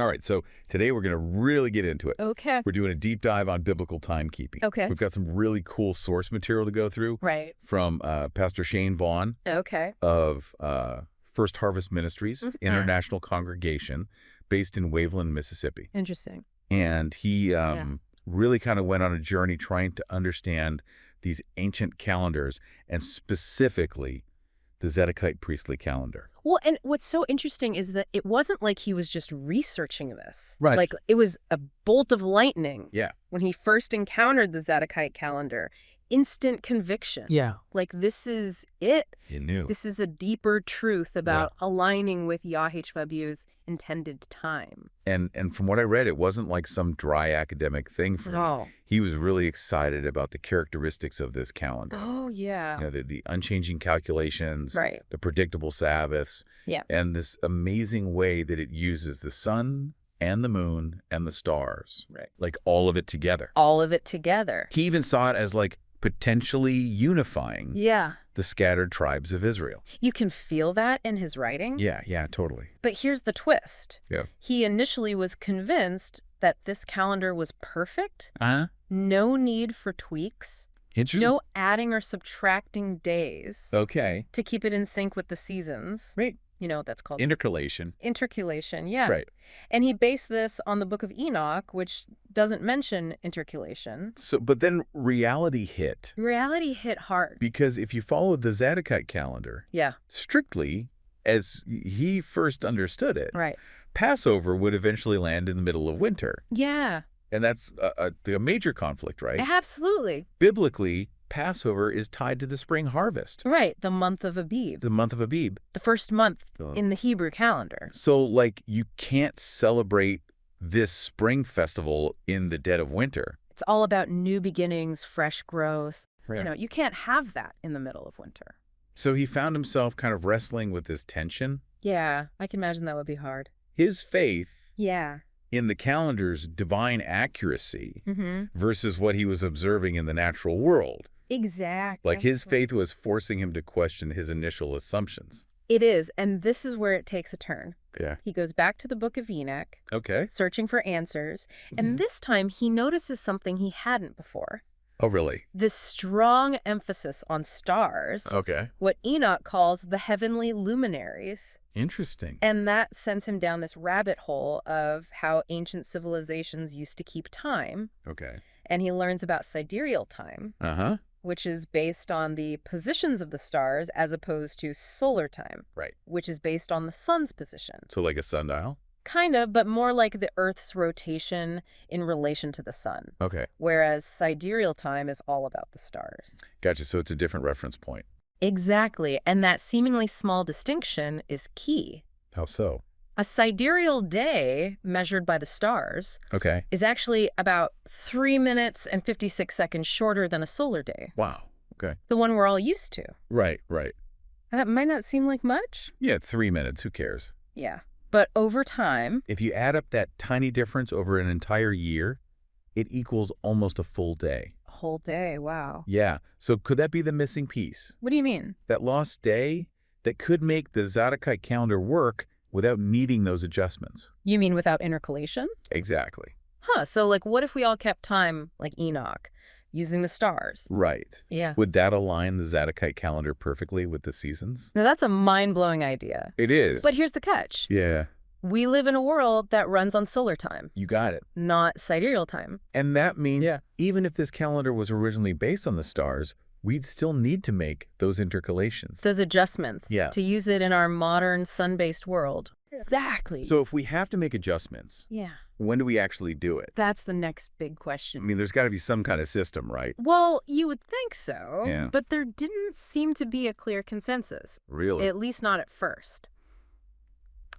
All right, so today we're going to really get into it. Okay. We're doing a deep dive on biblical timekeeping. Okay. We've got some really cool source material to go through. Right. From Pastor Shane Vaughn Okay. of First Harvest Ministries, International Congregation, based in Waveland, Mississippi. Interesting. And he really kind of went on a journey trying to understand these ancient calendars, and specifically the Zadokite priestly calendar. Well, and what's so interesting is that it wasn't like he was just researching this. Right. Like, it was a bolt of lightning. Yeah. When he first encountered the Zadokite calendar, instant conviction. Yeah. Like, this is it. He knew. This is a deeper truth about aligning with YHWH's intended time. And from what I read, it wasn't like some dry academic thing for him. No. He was really excited about the characteristics of this calendar. Oh, yeah. You know, the unchanging calculations, Right. the predictable Sabbaths, Yeah. and this amazing way that it uses the sun and the moon and the stars. Right. Like all of it together. All of it together. He even saw it as like potentially unifying Yeah. the scattered tribes of Israel. You can feel that in his writing. Yeah, totally. But here's the twist. Yeah. He initially was convinced that this calendar was perfect. Uh-huh. No need for tweaks. Interesting. No adding or subtracting days Okay. to keep it in sync with the seasons. Great. You know what that's called? Intercalation. Intercalation, yeah. Right. And he based this on the book of Enoch, which doesn't mention intercalation. So, but then reality hit. Reality hit hard. Because if you follow the Zadokite calendar, Yeah, strictly as he first understood it, right. Passover would eventually land in the middle of winter. Yeah, And that's a major conflict, right? absolutely. Biblically, Passover is tied to the spring harvest, Right, the month of Abib. the month of Abib. The first month Oh. in the Hebrew calendar. So, like, you can't celebrate this spring festival in the dead of winter. It's all about new beginnings, fresh growth. Yeah. You know, you can't have that in the middle of winter. So he found himself kind of wrestling with this tension. Yeah, I can imagine that would be hard. His faith Yeah. in the calendar's divine accuracy Mm-hmm. versus what he was observing in the natural world. Exactly. Like his faith was forcing him to question his initial assumptions. It is, and this is where it takes a turn. Yeah. He goes back to the book of Enoch, Okay. searching for answers, and this time he notices something he hadn't before. Oh, really? This strong emphasis on stars, Okay. what Enoch calls the heavenly luminaries. Interesting. And that sends him down this rabbit hole of how ancient civilizations used to keep time. Okay. And he learns about sidereal time, Uh-huh. which is based on the positions of the stars as opposed to solar time, Right. which is based on the sun's position. So like a sundial? Kind of, but more like the Earth's rotation in relation to the sun. Okay. Whereas sidereal time is all about the stars. Gotcha. So it's a different reference point. Exactly, and that seemingly small distinction is key. How so? A sidereal day, measured by the stars, Okay. is actually about 3 minutes and 56 seconds shorter than a solar day, Wow. Okay. the one we're all used to. Right. That might not seem like much. Yeah, 3 minutes. Who cares? Yeah. But over time, If you add up that tiny difference over an entire year, it equals almost a full day. a whole day, wow. Yeah. So could that be the missing piece? What do you mean? That lost day that could make the Zadokite calendar work without needing those adjustments. You mean without intercalation? Exactly. Huh, so like what if we all kept time like Enoch, using the stars? Right. Yeah. Would that align the Zadokite calendar perfectly with the seasons? Now that's a mind-blowing idea. It is. But here's the catch. Yeah, We live in a world that runs on solar time, you got it. not sidereal time. And that means Yeah. even if this calendar was originally based on the stars, we'd still need to make those intercalations. Those adjustments Yeah. to use it in our modern sun-based world. Exactly. So if we have to make adjustments, yeah, when do we actually do it? that's the next big I question. mean, there's got to be some kind of system, right? Well, you would think so, Yeah. but there didn't seem to be a clear consensus, Really? at least not at first.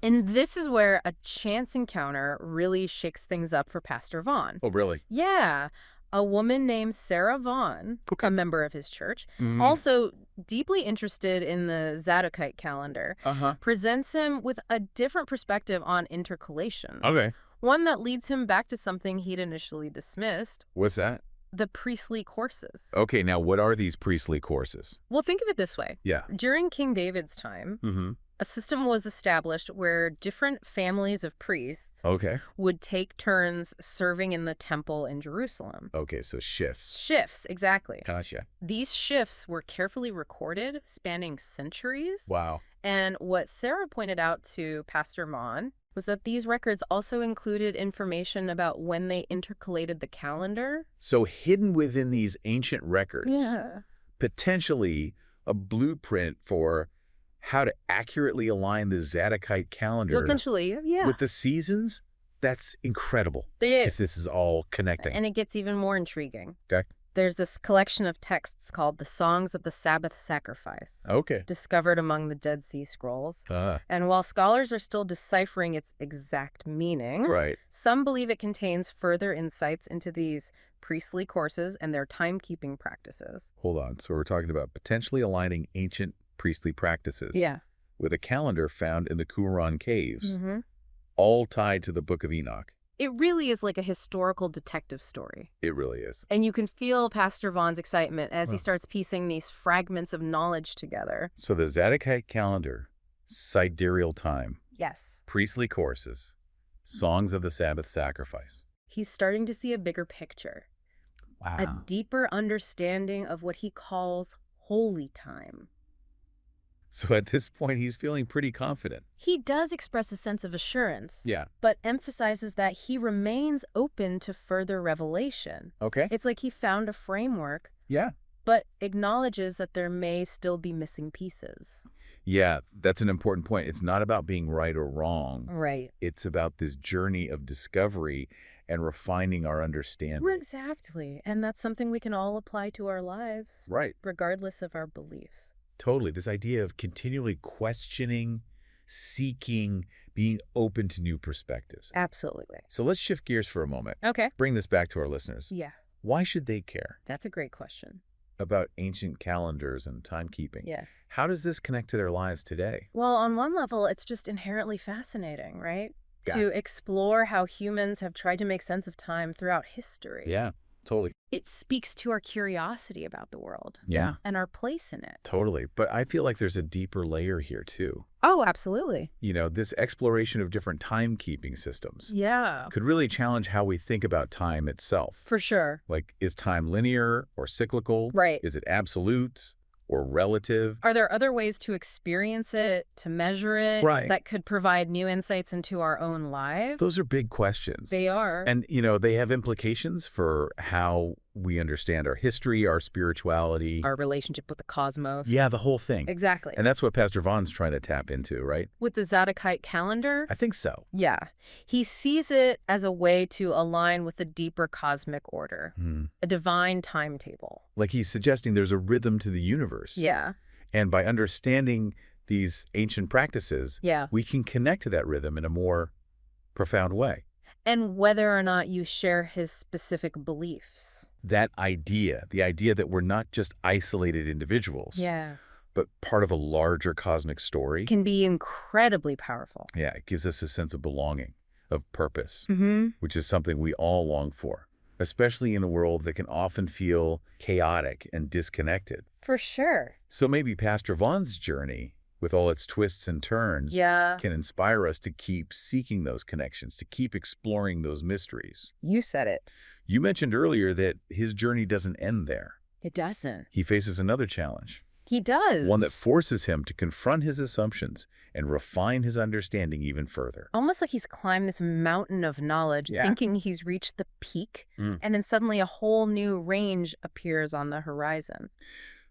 And this is where a chance encounter really shakes things up for Pastor Vaughn. Oh, really? Yeah, a woman named Sarah Vaughn, Okay. a member of his church, Mhm. also deeply interested in the Zadokite calendar, Uh-huh. presents him with a different perspective on intercalation. Okay. One that leads him back to something he'd initially dismissed, What's that? the priestly courses. Okay, now what are these priestly courses? Well, think of it this way. Yeah. During King David's time, Mm-hmm. A system was established where different families of priests Okay. would take turns serving in the temple in Jerusalem. Okay, so shifts. Shifts, exactly. Gotcha. These shifts were carefully recorded, spanning centuries. Wow. And what Sarah pointed out to Pastor Vaughn was that these records also included information about when they intercalated the calendar. So hidden within these ancient records, Yeah. potentially a blueprint for how to accurately align the Zadokite calendar Essentially, yeah. with the seasons. That's incredible They if this is all connecting. And it gets even more intriguing. Okay. There's this collection of texts called the Songs of the Sabbath Sacrifice, Okay. discovered among the Dead Sea Scrolls. Ah, And while scholars are still deciphering its exact meaning, right. some believe it contains further insights into these priestly courses and their timekeeping practices. Hold on. So we're talking about potentially aligning ancient priestly practices Yeah. with a calendar found in the Qumran caves, Mm-hmm. all tied to the Book of Enoch. It really is like a historical detective story. It really is. And you can feel Pastor Vaughn's excitement as he Huh. starts piecing these fragments of knowledge together. So the Zadokite calendar, sidereal time, Yes. priestly courses, songs of the Sabbath sacrifice. He's starting to see a bigger picture, a Wow. deeper understanding of what he calls holy time. So at this point, he's feeling pretty confident. He does express a sense of assurance, Yeah. but emphasizes that he remains open to further revelation. Okay. It's like he found a framework, Yeah. but acknowledges that there may still be missing pieces. Yeah, that's an important point. It's not about being right or wrong. Right. It's about this journey of discovery and refining our understanding. Exactly. And that's something we can all apply to our lives, Right. regardless of our beliefs. Totally. This idea of continually questioning, seeking, being open to new perspectives. Absolutely. So let's shift gears for a moment. Okay. Bring this back to our listeners. Yeah, Why should they care that's a great question. about ancient calendars and timekeeping? Yeah. How does this connect to their lives today? Well, on one level, it's just inherently fascinating, right? Yeah. To explore how humans have tried to make sense of time throughout history. Yeah, totally. It speaks to our curiosity about the world Yeah, and our place in it. totally. But I feel like there's a deeper layer here, too. Oh, absolutely. You know, this exploration of different timekeeping systems Yeah, could really challenge how we think about time itself. for sure. Like, is time linear or cyclical? Right. Is it absolute or relative? Are there other ways to experience it, to measure it, Right. that could provide new insights into our own lives? Those are big questions. They are. And, you know, they have implications for how we understand our history, our spirituality. Our relationship with the cosmos. Yeah, the whole thing. Exactly. And that's what Pastor Vaughn's trying to tap into, right? With the Zadokite calendar, I think so. yeah, he sees it as a way to align with a deeper cosmic order, a divine timetable. Like he's suggesting there's a rhythm to the universe. Yeah, And by understanding these ancient practices, yeah. we can connect to that rhythm in a more profound way. And whether or not you share his specific beliefs. That idea, the idea that we're not just isolated individuals, Yeah. but part of a larger cosmic story. Can be incredibly powerful. Yeah, it gives us a sense of belonging, of purpose, Mm-hmm. which is something we all long for, especially in a world that can often feel chaotic and disconnected. For sure. So maybe Pastor Vaughn's journey, with all its twists and turns, Yeah. can inspire us to keep seeking those connections, to keep exploring those mysteries. You said it. You mentioned earlier that his journey doesn't end there. It doesn't. He faces another challenge, He does. one that forces him to confront his assumptions and refine his understanding even further. Almost like he's climbed this mountain of knowledge, Yeah. thinking he's reached the peak, Mm. and then suddenly a whole new range appears on the horizon.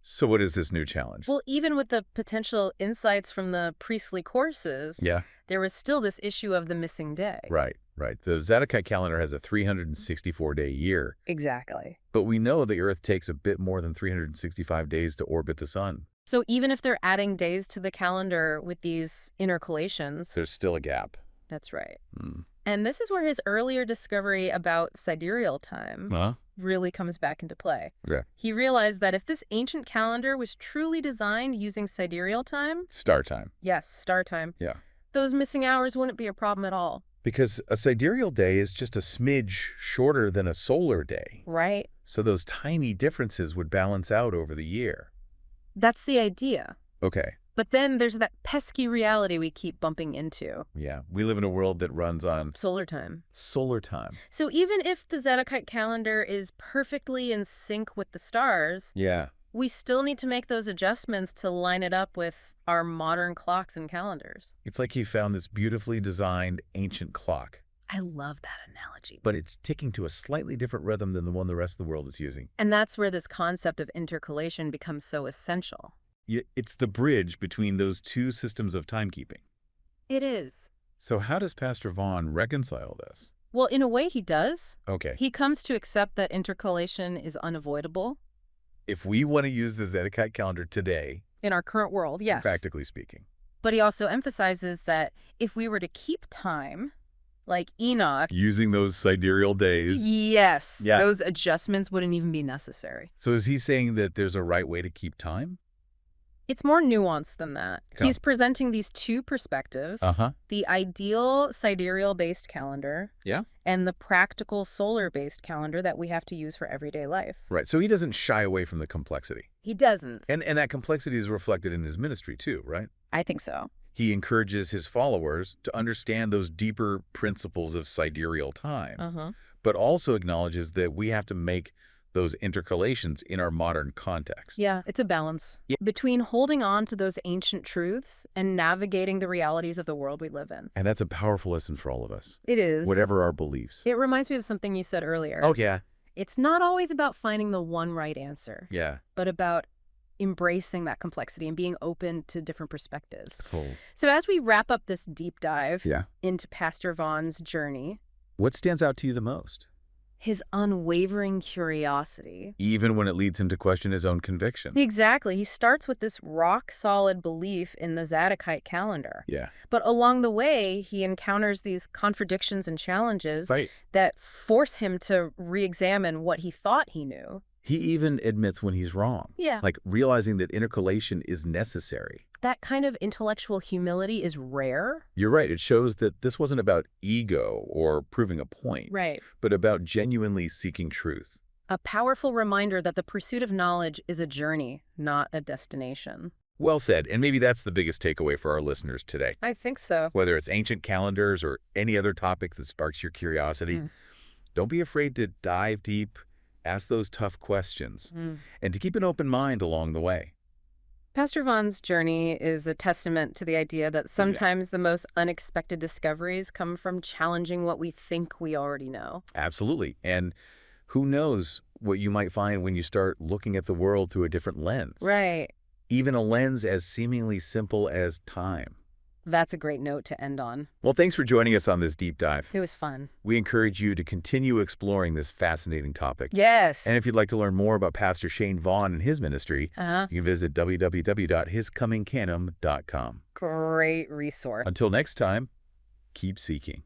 So what is this new challenge? Well, even with the potential insights from the priestly courses, Yeah, there was still this issue of the missing day. right. The Zadokite calendar has a 364-day year, Exactly. but we know the Earth takes a bit more than 365 days to orbit the sun. So even if they're adding days to the calendar with these intercalations, There's still a gap. that's right. Mm. And this is where his earlier discovery about sidereal time Huh? really comes back into play. Yeah. He realized that if this ancient calendar was truly designed using sidereal time, Star time. yes, star time, Yeah. those missing hours wouldn't be a problem at all, Because a sidereal day is just a smidge shorter than a solar day. right? So those tiny differences would balance out over the year. That's the idea. Okay. But then there's that pesky reality we keep bumping into. Yeah, we live in a world that runs on Solar time. solar time. So even if the Zadokite calendar is perfectly in sync with the stars, Yeah. we still need to make those adjustments to line it up with our modern clocks and calendars. It's like he found this beautifully designed ancient clock, I love that analogy. but it's ticking to a slightly different rhythm than the one the rest of the world is using. And that's where this concept of intercalation becomes so essential. It's the bridge between those two systems of timekeeping. It is. So how does Pastor Vaughn reconcile this? Well, in a way, he does. Okay, He comes to accept that intercalation is unavoidable. if we want to use the Zadokite calendar today, In our current world, yes. practically speaking. But he also emphasizes that if we were to keep time, like Enoch, Using those sidereal days. yes, Yeah. those adjustments wouldn't even be necessary. So is he saying that there's a right way to keep time? It's more nuanced than that. Okay. He's presenting these two perspectives, Uh-huh. the ideal sidereal-based calendar Yeah. and the practical solar-based calendar that we have to use for everyday life. Right. So he doesn't shy away from the complexity. He doesn't. And that complexity is reflected in his ministry too, right? I think so. He encourages his followers to understand those deeper principles of sidereal time, Uh-huh. but also acknowledges that we have to make those intercalations in our modern context. Yeah, it's a balance between holding on to those ancient truths and navigating the realities of the world we live in. And that's a powerful lesson for all of us, It is. whatever our beliefs. It reminds me of something you said earlier. Oh, yeah. It's not always about finding the one right answer, Yeah. but about embracing that complexity and being open to different perspectives. Cool. So as we wrap up this deep dive Yeah. into Pastor Vaughn's journey, What stands out to you the most? his unwavering curiosity. Even when it leads him to question his own conviction. Exactly. He starts with this rock-solid belief in the Zadokite calendar. Yeah. But along the way, he encounters these contradictions and challenges Right. that force him to re-examine what he thought he knew. He even admits when he's wrong. Yeah. Like realizing that intercalation is necessary. That kind of intellectual humility is rare. You're right. It shows that this wasn't about ego or proving a point, Right. but about genuinely seeking truth. A powerful reminder that the pursuit of knowledge is a journey, not a destination. Well said. And maybe that's the biggest takeaway for our listeners today. I think so. Whether it's ancient calendars or any other topic that sparks your curiosity, don't be afraid to dive deep, ask those tough questions, and to keep an open mind along the way. Pastor Vaughn's journey is a testament to the idea that sometimes the most unexpected discoveries come from challenging what we think we already know. Absolutely. And who knows what you might find when you start looking at the world through a different lens. Right. Even a lens as seemingly simple as time. That's a great note to end on. Well, thanks for joining us on this deep dive. It was fun. We encourage you to continue exploring this fascinating topic. Yes. And if you'd like to learn more about Pastor Shane Vaughn and his ministry, you can visit www.hiscomingcanem.com. Great resource. Until next time, keep seeking.